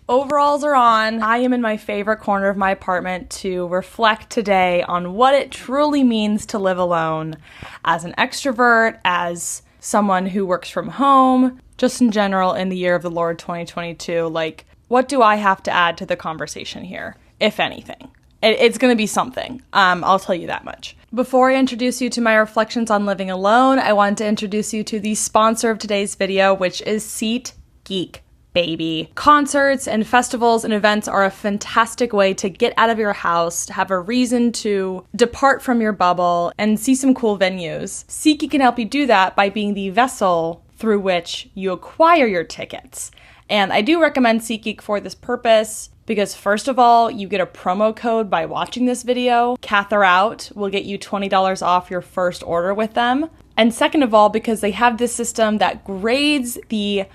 Overalls are on. I am in my favorite corner of my apartment to reflect today on what it truly means to live alone as an extrovert, as someone who works from home, just in general in the year of the Lord 2022. Like, what do I have to add to the conversation here, if anything? It's going to be something. I'll tell you that much. Before I introduce you to my reflections on living alone, I want to introduce you to the sponsor of today's video, which is SeatGeek. Baby. Concerts and festivals and events are a fantastic way to get out of your house, to have a reason to depart from your bubble and see some cool venues. SeatGeek can help you do that by being the vessel through which you acquire your tickets. And I do recommend SeatGeek for this purpose because first of all, you get a promo code by watching this video. Katherout will get you $20 off your first order with them. And second of all, because they have this system that grades the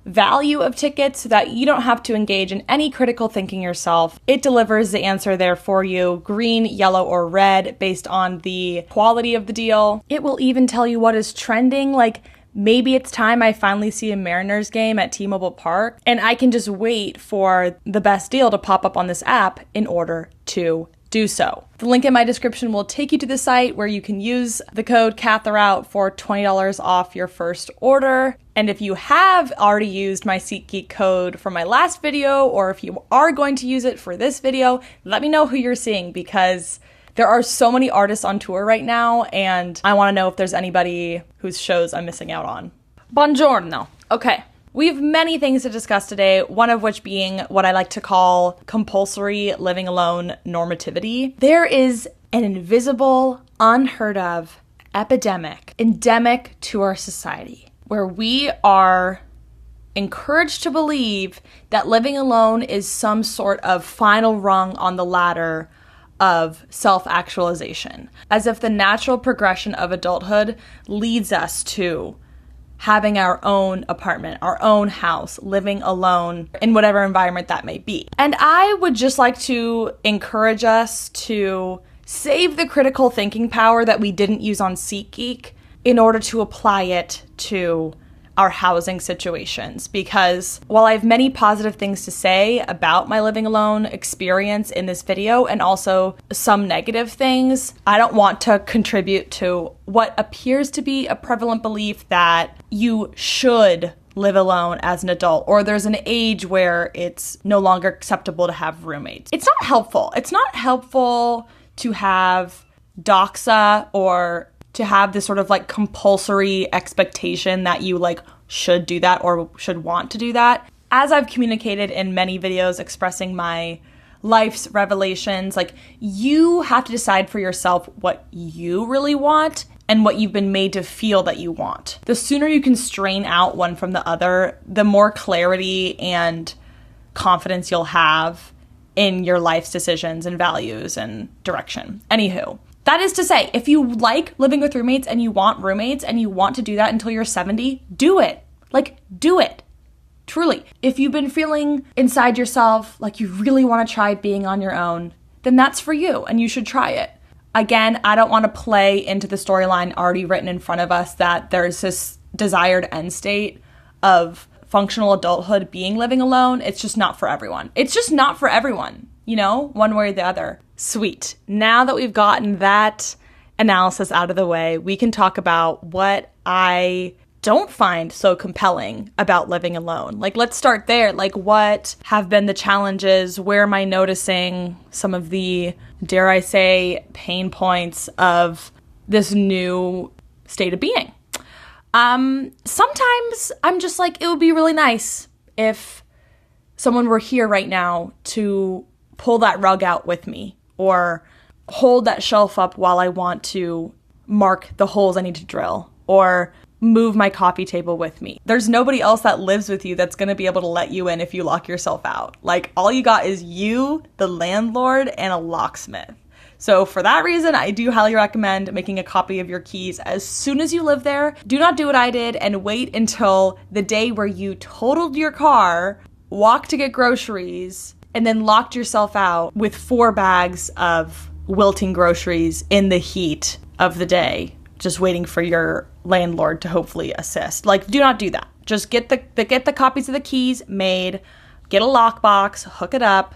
value of tickets so that you don't have to engage in any critical thinking yourself. It delivers the answer there for you, green, yellow, or red, based on the quality of the deal. It will even tell you what is trending, like maybe it's time I finally see a Mariners game at T-Mobile Park, and I can just wait for the best deal to pop up on this app in order to do so. The link in my description will take you to the site where you can use the code Katherout for $20 off your first order. And if you have already used my SeatGeek code from my last video, or if you are going to use it for this video, let me know who you're seeing because there are so many artists on tour right now and I want to know if there's anybody whose shows I'm missing out on. Buongiorno. Okay. We have many things to discuss today, one of which being what I like to call compulsory living alone normativity. There is an invisible, unheard of epidemic endemic to our society where we are encouraged to believe that living alone is some sort of final rung on the ladder of self-actualization, as if the natural progression of adulthood leads us to having our own apartment, our own house, living alone in whatever environment that may be. And I would just like to encourage us to save the critical thinking power that we didn't use on SeatGeek in order to apply it to our housing situations. Because while I have many positive things to say about my living alone experience in this video and also some negative things, I don't want to contribute to what appears to be a prevalent belief that you should live alone as an adult, or there's an age where it's no longer acceptable to have roommates. It's not helpful. It's not helpful to have doxa or to have this sort of like compulsory expectation that you like should do that or should want to do that. As I've communicated in many videos expressing my life's revelations, like you have to decide for yourself what you really want and what you've been made to feel that you want. The sooner you can strain out one from the other, the more clarity and confidence you'll have in your life's decisions and values and direction. Anywho, that is to say, if you like living with roommates and you want roommates and you want to do that until you're 70, do it. Like, do it. Truly. If you've been feeling inside yourself like you really want to try being on your own, then that's for you and you should try it. Again, I don't want to play into the storyline already written in front of us that there's this desired end state of functional adulthood being living alone. It's just not for everyone. It's just not for everyone, you know, one way or the other. Sweet. Now that we've gotten that analysis out of the way, we can talk about what I don't find so compelling about living alone. Like, let's start there. Like, what have been the challenges? Where am I noticing some of the, dare I say, pain points of this new state of being? Sometimes I'm just like, it would be really nice if someone were here right now to pull that rug out with me or hold that shelf up while I want to mark the holes I need to drill or move my coffee table with me. There's nobody else that lives with you that's going to be able to let you in if you lock yourself out. Like, all you got is you, the landlord, and a locksmith. So for that reason, I do highly recommend making a copy of your keys as soon as you live there. Do not do what I did and wait until the day where you totaled your car, walked to get groceries, and then locked yourself out with 4 bags of wilting groceries in the heat of the day, just waiting for your landlord to hopefully assist. Like, do not do that. Just get the copies of the keys made, get a lockbox, hook it up,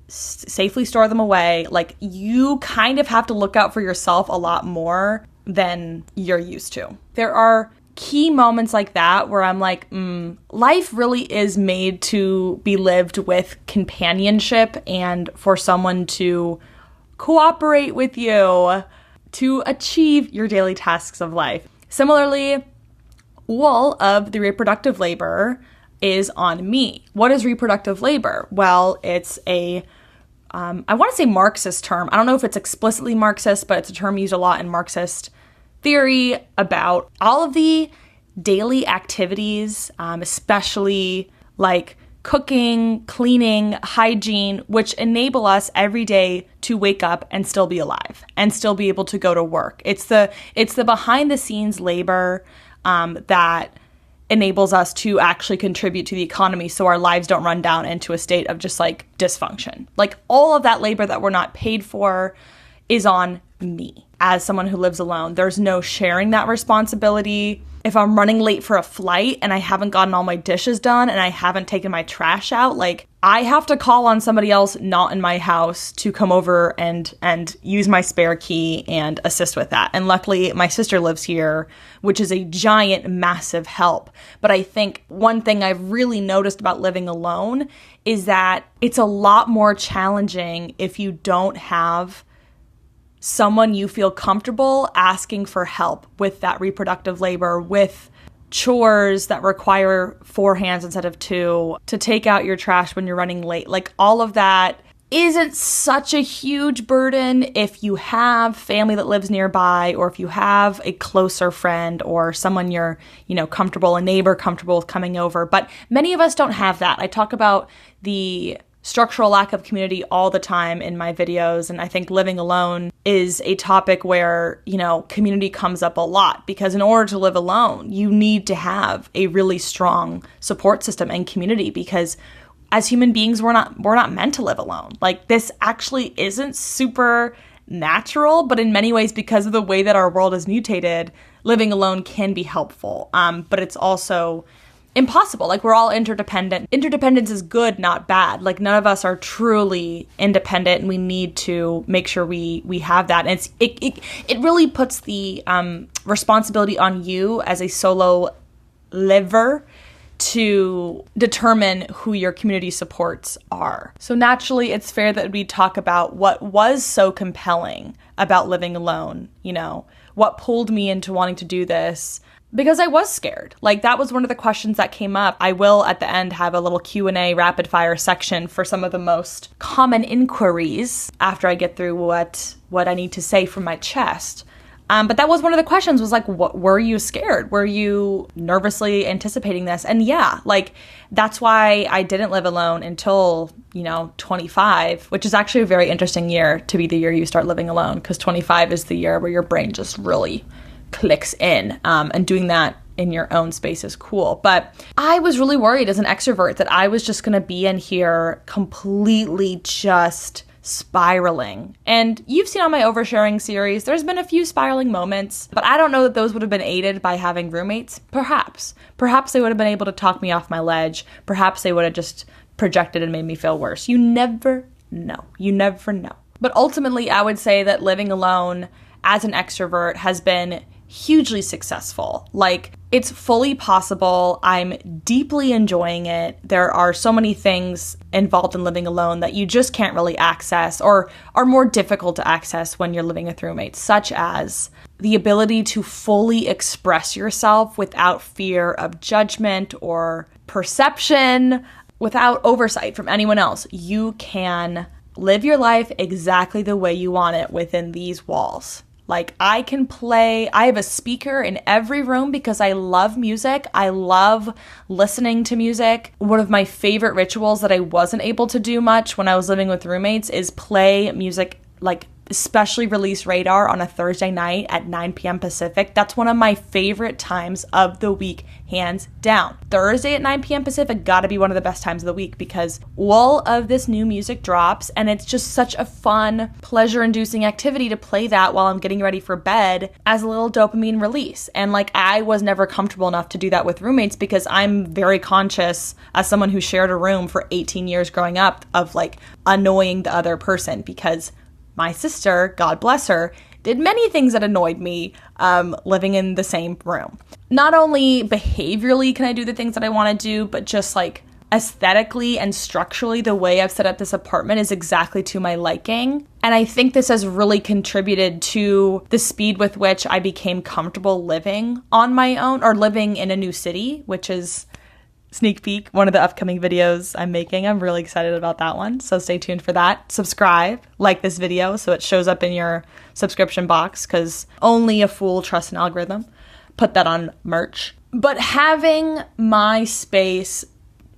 safely store them away. Like, you kind of have to look out for yourself a lot more than you're used to. There are key moments like that where I'm like, life really is made to be lived with companionship and for someone to cooperate with you to achieve your daily tasks of life. Similarly, all of the reproductive labor is on me. What is reproductive labor? Well, it's I want to say Marxist term. I don't know if it's explicitly Marxist, but it's a term used a lot in Marxist theory about all of the daily activities, especially like cooking, cleaning, hygiene, which enable us every day to wake up and still be alive and still be able to go to work. It's the behind the scenes labor that enables us to actually contribute to the economy so our lives don't run down into a state of just like dysfunction. Like, all of that labor that we're not paid for is on me as someone who lives alone. There's no sharing that responsibility. If I'm running late for a flight and I haven't gotten all my dishes done and I haven't taken my trash out, like, I have to call on somebody else not in my house to come over and use my spare key and assist with that. And luckily, my sister lives here, which is a giant, massive help. But I think one thing I've really noticed about living alone is that it's a lot more challenging if you don't have someone you feel comfortable asking for help with that reproductive labor, with chores that require 4 hands instead of 2, to take out your trash when you're running late. Like, all of that isn't such a huge burden if you have family that lives nearby, or if you have a closer friend or someone you're, comfortable, a neighbor comfortable with coming over. But many of us don't have that. I talk about the structural lack of community all the time in my videos. And I think living alone is a topic where, community comes up a lot, because in order to live alone, you need to have a really strong support system and community, because as human beings, we're not meant to live alone. Like, this actually isn't super natural, but in many ways, because of the way that our world is mutated, living alone can be helpful. But it's also impossible. Like, we're all interdependent. Interdependence is good, not bad. Like, none of us are truly independent, and we need to make sure we have that. And it really puts the responsibility on you as a solo liver to determine who your community supports are. So naturally, it's fair that we talk about what was so compelling about living alone, what pulled me into wanting to do this. Because I was scared. Like, that was one of the questions that came up. I will, at the end, have a little Q&A rapid fire section for some of the most common inquiries after I get through what I need to say from my chest. But that was one of the questions, was like, what, were you scared? Were you nervously anticipating this? And yeah, like, that's why I didn't live alone until, 25, which is actually a very interesting year to be the year you start living alone, because 25 is the year where your brain just really clicks in, and doing that in your own space is cool. But I was really worried as an extrovert that I was just going to be in here completely just spiraling. And you've seen on my oversharing series, there's been a few spiraling moments, but I don't know that those would have been aided by having roommates. Perhaps they would have been able to talk me off my ledge. Perhaps they would have just projected and made me feel worse. You never know. But ultimately, I would say that living alone as an extrovert has been hugely successful. Like, it's fully possible. I'm deeply enjoying it. There are so many things involved in living alone that you just can't really access, or are more difficult to access when you're living with roommates, such as the ability to fully express yourself without fear of judgment or perception, without oversight from anyone else. You can live your life exactly the way you want it within these walls. Like, I have a speaker in every room because I love music. I love listening to music. One of my favorite rituals that I wasn't able to do much when I was living with roommates is play music, like especially release Radar on a Thursday night at 9 p.m. Pacific. That's one of my favorite times of the week, hands down. Thursday at 9 p.m. Pacific gotta be one of the best times of the week because all of this new music drops and it's just such a fun, pleasure-inducing activity to play that while I'm getting ready for bed as a little dopamine release. And like, I was never comfortable enough to do that with roommates because I'm very conscious as someone who shared a room for 18 years growing up of like annoying the other person because my sister, God bless her, did many things that annoyed me living in the same room. Not only behaviorally can I do the things that I want to do, but just like aesthetically and structurally, the way I've set up this apartment is exactly to my liking. And I think this has really contributed to the speed with which I became comfortable living on my own or living in a new city, which is sneak peek, one of the upcoming videos I'm making. I'm really excited about that one, so stay tuned for that. Subscribe, like this video so it shows up in your subscription box because only a fool trusts an algorithm. Put that on merch. But having my space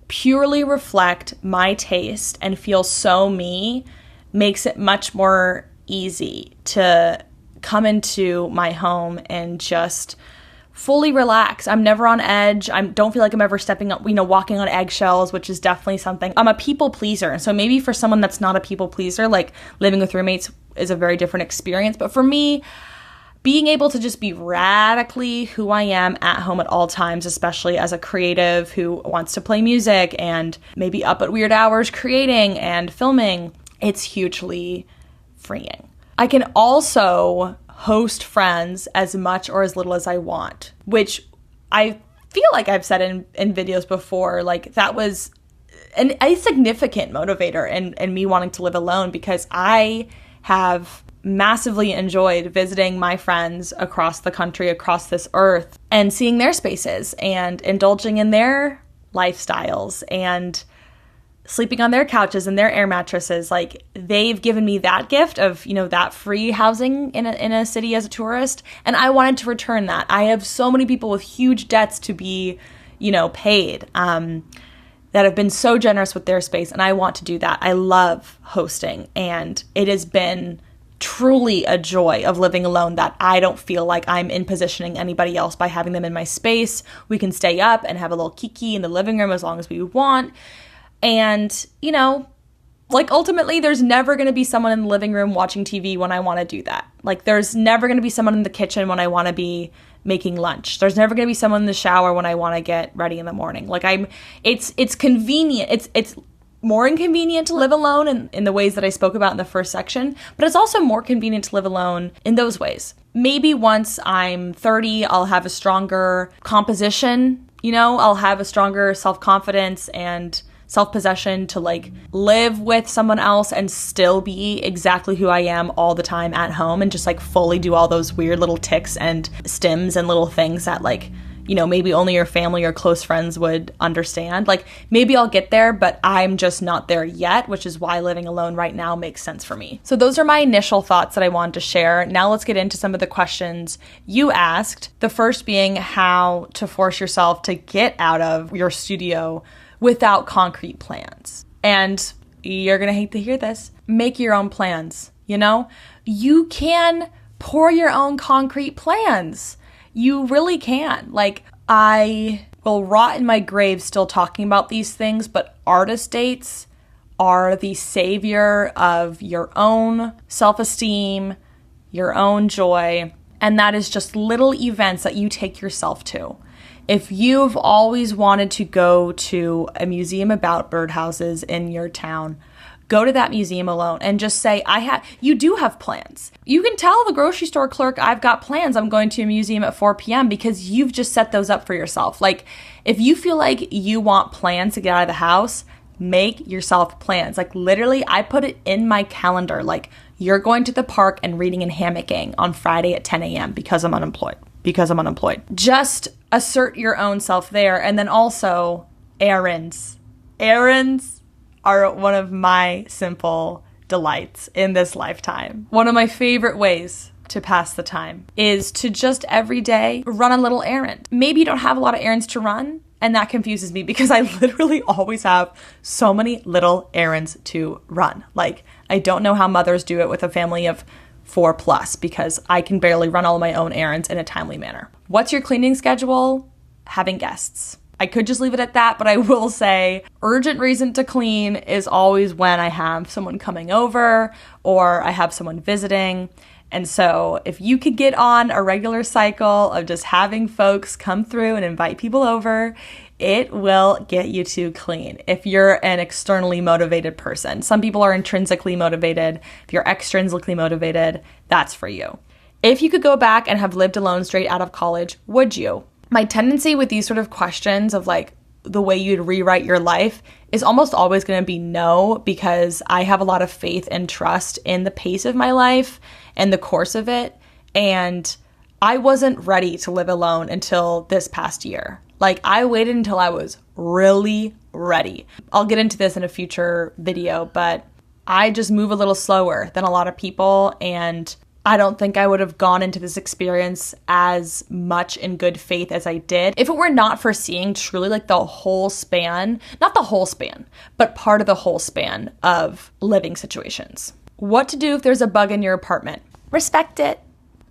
purely reflect my taste and feel so me makes it much more easy to come into my home and just fully relax. I'm never on edge. I don't feel like I'm ever stepping up, walking on eggshells, which is definitely something. I'm a people pleaser. And so maybe for someone that's not a people pleaser, like living with roommates is a very different experience. But for me, being able to just be radically who I am at home at all times, especially as a creative who wants to play music and maybe up at weird hours creating and filming, it's hugely freeing. I can also host friends as much or as little as I want, which I feel like I've said in videos before, like that was a significant motivator in me wanting to live alone because I have massively enjoyed visiting my friends across the country, across this earth, and seeing their spaces and indulging in their lifestyles and sleeping on their couches and their air mattresses. Like, they've given me that gift of, that free housing in a city as a tourist. And I wanted to return that. I have so many people with huge debts to be, paid, that have been so generous with their space. And I want to do that. I love hosting. And it has been truly a joy of living alone that I don't feel like I'm in positioning anybody else by having them in my space. We can stay up and have a little kiki in the living room as long as we want. And, ultimately, there's never going to be someone in the living room watching TV when I want to do that. Like, there's never going to be someone in the kitchen when I want to be making lunch. There's never going to be someone in the shower when I want to get ready in the morning. Like, it's convenient. It's more inconvenient to live alone in the ways that I spoke about in the first section, but it's also more convenient to live alone in those ways. Maybe once I'm 30, I'll have a stronger composition, I'll have a stronger self-confidence and self-possession to live with someone else and still be exactly who I am all the time at home and just fully do all those weird little tics and stims and little things that maybe only your family or close friends would understand. Maybe I'll get there, but I'm just not there yet, which is why living alone right now makes sense for me. So those are my initial thoughts that I wanted to share. Now let's get into some of the questions you asked. The first being how to force yourself to get out of your studio without concrete plans. And you're going to hate to hear this. Make your own plans, You can pour your own concrete plans. You really can. I will rot in my grave still talking about these things, but artist dates are the savior of your own self-esteem, your own joy, and that is just little events that you take yourself to. If you've always wanted to go to a museum about birdhouses in your town, go to that museum alone and just say, you do have plans. You can tell the grocery store clerk, I've got plans. I'm going to a museum at 4 p.m. because you've just set those up for yourself. If you feel like you want plans to get out of the house, make yourself plans. Literally, I put it in my calendar. You're going to the park and reading and hammocking on Friday at 10 a.m. because I'm unemployed. Just assert your own self there. And then also errands. Errands are one of my simple delights in this lifetime. One of my favorite ways to pass the time is to just every day run a little errand. Maybe you don't have a lot of errands to run, and that confuses me because I literally always have so many little errands to run. I don't know how mothers do it with a family of 4 plus because I can barely run all of my own errands in a timely manner. What's your cleaning schedule? Having guests. I could just leave it at that, but I will say urgent reason to clean is always when I have someone coming over or I have someone visiting. And so if you could get on a regular cycle of just having folks come through and invite people over, it will get you to clean if you're an externally motivated person. Some people are intrinsically motivated. If you're extrinsically motivated, that's for you. If you could go back and have lived alone straight out of college, would you? My tendency with these sort of questions of like the way you'd rewrite your life is almost always going to be no, because I have a lot of faith and trust in the pace of my life and the course of it. And I wasn't ready to live alone until this past year. Like, I waited until I was really ready. I'll get into this in a future video, but I just move a little slower than a lot of people, and I don't think I would have gone into this experience as much in good faith as I did if it were not for seeing truly like the whole span, not the whole span, but part of the whole span of living situations. What to do if there's a bug in your apartment? Respect it,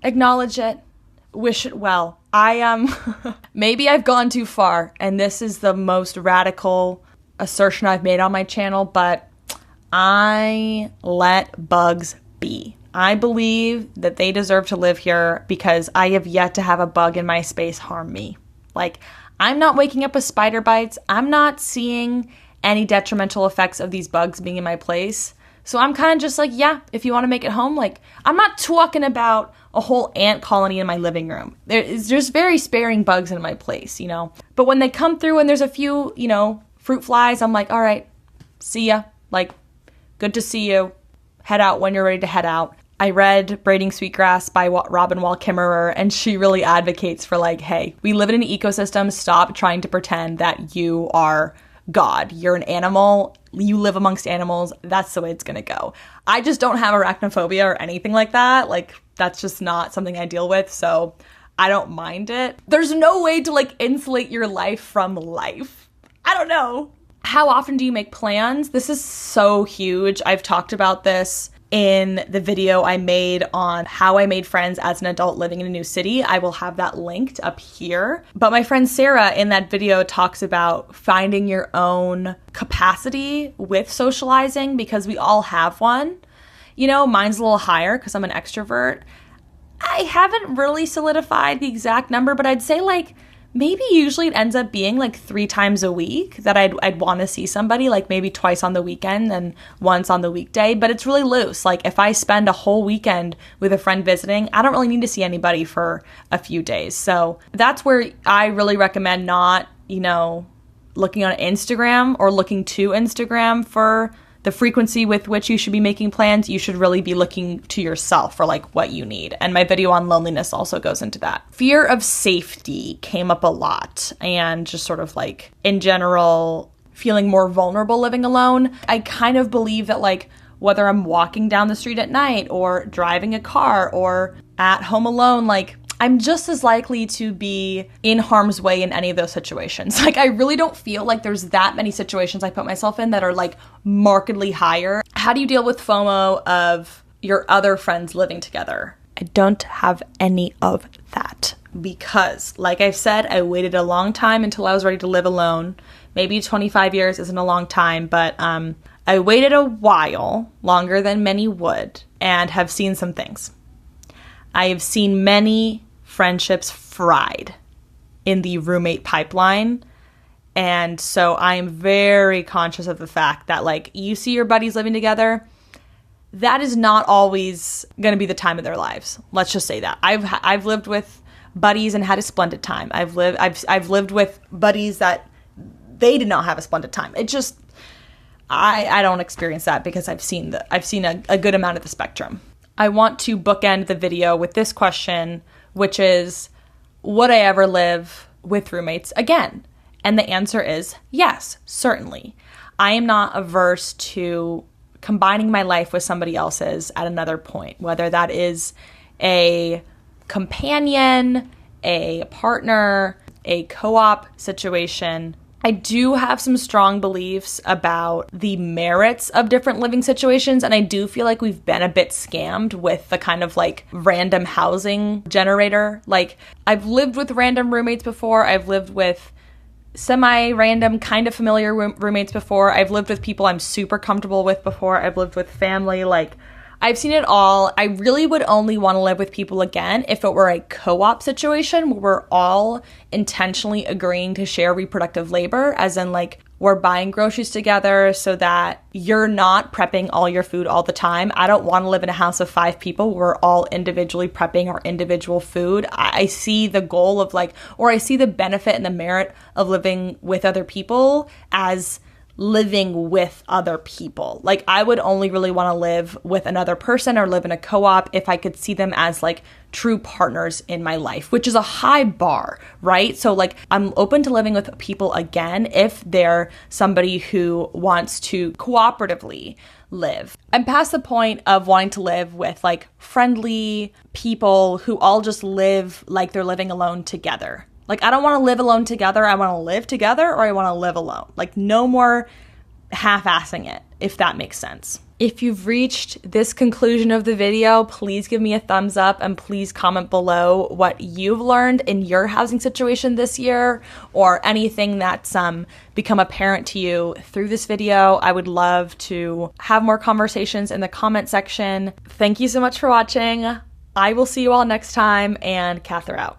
acknowledge it, wish it well. Maybe I've gone too far, and this is the most radical assertion I've made on my channel, but I let bugs be. I believe that they deserve to live here because I have yet to have a bug in my space harm me. Like, I'm not waking up with spider bites. I'm not seeing any detrimental effects of these bugs being in my place. So I'm kind of just like, yeah, if you want to make it home, like, I'm not talking about a whole ant colony in my living room. There's very sparing bugs in my place, you know. But when they come through and there's a few, you know, fruit flies, I'm like, all right, see ya. Like, good to see you. Head out when you're ready to head out. I read Braiding Sweetgrass by Robin Wall Kimmerer, and she really advocates for like, hey, we live in an ecosystem. Stop trying to pretend that you are God. You're an animal. You live amongst animals. That's the way it's going to go. I just don't have arachnophobia or anything like that. Like, that's just not something I deal with. So I don't mind it. There's no way to like insulate your life from life. I don't know. How often do you make plans? This is so huge. I've talked about this in the video I made on how I made friends as an adult living in a new city. I will have that linked up here. But my friend Sarah in that video talks about finding your own capacity with socializing, because we all have one. You know, mine's a little higher because I'm an extrovert. I haven't really solidified the exact number, but I'd say like maybe usually it ends up being like 3 times a week that I'd want to see somebody, like maybe twice on the weekend and once on the weekday, but it's really loose. Like, if I spend a whole weekend with a friend visiting, I don't really need to see anybody for a few days. So that's where I really recommend not, you know, looking on Instagram or looking to Instagram for the frequency with which you should be making plans. You should really be looking to yourself for like what you need. And my video on loneliness also goes into that. Fear of safety came up a lot, and just sort of like in general, feeling more vulnerable living alone. I kind of believe that like whether I'm walking down the street at night or driving a car or at home alone, like I'm just as likely to be in harm's way in any of those situations. Like, I really don't feel like there's that many situations I put myself in that are like markedly higher. How do you deal with FOMO of your other friends living together? I don't have any of that because, like I've said, I waited a long time until I was ready to live alone. Maybe 25 years isn't a long time, but I waited a while, longer than many would, and have seen some things. I have seen many friendships fried in the roommate pipeline. And so I am very conscious of the fact that like you see your buddies living together, that is not always going to be the time of their lives. Let's just say that. I've lived with buddies and had a splendid time. I've lived with buddies that they did not have a splendid time. It just, I don't experience that because I've seen a good amount of the spectrum. I want to bookend the video with this question, which is, would I ever live with roommates again? And the answer is yes, certainly. I am not averse to combining my life with somebody else's at another point, whether that is a companion, a partner, a co-op situation. I do have some strong beliefs about the merits of different living situations, and I do feel like we've been a bit scammed with the kind of like random housing generator. Like, I've lived with random roommates before. I've lived with semi-random, kind of familiar roommates before. I've lived with people I'm super comfortable with before. I've lived with family. Like, I've seen it all. I really would only want to live with people again if it were a co-op situation where we're all intentionally agreeing to share reproductive labor, as in like we're buying groceries together so that you're not prepping all your food all the time. I don't want to live in a house of 5 people where we're all individually prepping our individual food. I see the goal of like, or I see the benefit and the merit of living with other people as living with other people. Like, I would only really want to live with another person or live in a co-op if I could see them as like true partners in my life, which is a high bar, right? So like, I'm open to living with people again if they're somebody who wants to cooperatively live. I'm past the point of wanting to live with like friendly people who all just live like they're living alone together. Like, I don't want to live alone together. I want to live together, or I want to live alone. Like, no more half-assing it, if that makes sense. If you've reached this conclusion of the video, please give me a thumbs up and please comment below what you've learned in your housing situation this year, or anything that's become apparent to you through this video. I would love to have more conversations in the comment section. Thank you so much for watching. I will see you all next time, and Katherout.